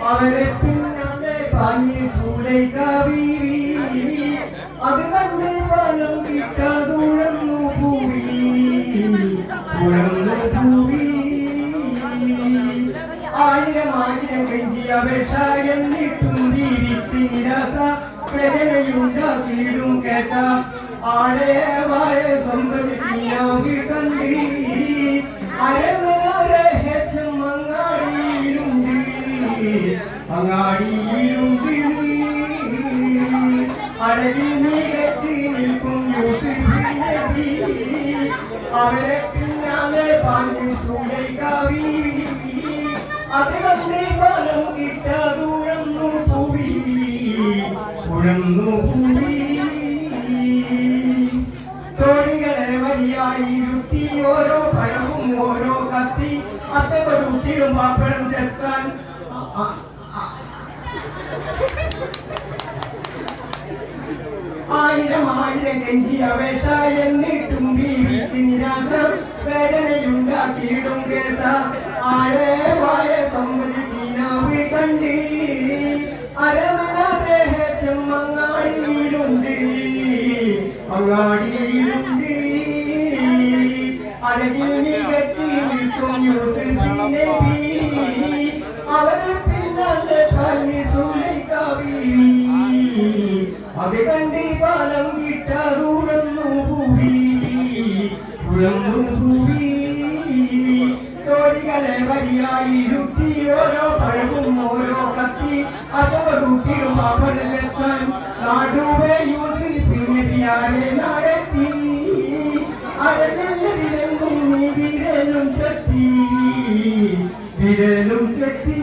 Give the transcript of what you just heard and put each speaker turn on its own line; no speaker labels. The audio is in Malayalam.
അവരെ പിന്നാലെ പാഞ്ഞി സൂലൈക ബീവി അത് കണ്ട് ഫലം കിട്ടാതുഴന്നു പൂവി ആയിരം ആയിരം കെഞ്ചി അപേക്ഷ എന്നിട്ടും ബീവിക്ക് നിരാശ വേദനയുണ്ടാക്കിയിടും കേശ ആളെ വായ സമ്പതിപ്പിയാവ് കണ്ടി അരമനരഹസ്യം അങ്ങാടിയിലുണ്ട് അങ്ങാടിയിലുണ്ട് അഴകിൽ മികച്ച് നിൽക്കും യൂസുഫ് നബി അവരെ പിന്നാലെ പാഞ്ഞു സൂലൈക ബീവി അത് കണ്ട് ഫലം കിട്ടാതുഴന്നു പൂവി ഉഴന്നു പൂവി തോണികളെ വരിയായിരുത്തി ഓരോ പഴവും ഓരോ കത്തി അത്ത കൊടുത്തിടും പാപ്പഴം ചേർക്കാൻ ആയിരം ആയിരം കെഞ്ചി അപേക്ഷ എന്നിട്ടും ബീവിക്ക് നിരാശ വേദനയുണ്ടാക്കിയിടും കേസ ആഴെ വായ സമ്മതിനാവ് കണ്ട് അരമന രഹസ്യം അങ്ങാടിയിലുണ്ട് അങ്ങാടിയിലുണ്ട് അഴകിൽ മികച്ച് നിൽക്കും യൂസുഫ് നബി അവരെ പിന്നാലെ പാഞ്ഞി സൂലൈക ബീവി അത് കണ്ട് ഫലം കിട്ടാതുഴന്നു പൂവി ഉഴന്നു പൂവി തോടികളെ വരിയായിരുത്തി ഓരോ പഴവും ഓരോ കത്തി അതോടുത്തിടും പാപ്പഴെത്താൻ നാടുവേ യൂസുഫ് നബിയാരെ നടത്തി അഴകല്ല വിരലും നീ വിരലും ചെത്തി വിരലും ചെത്തി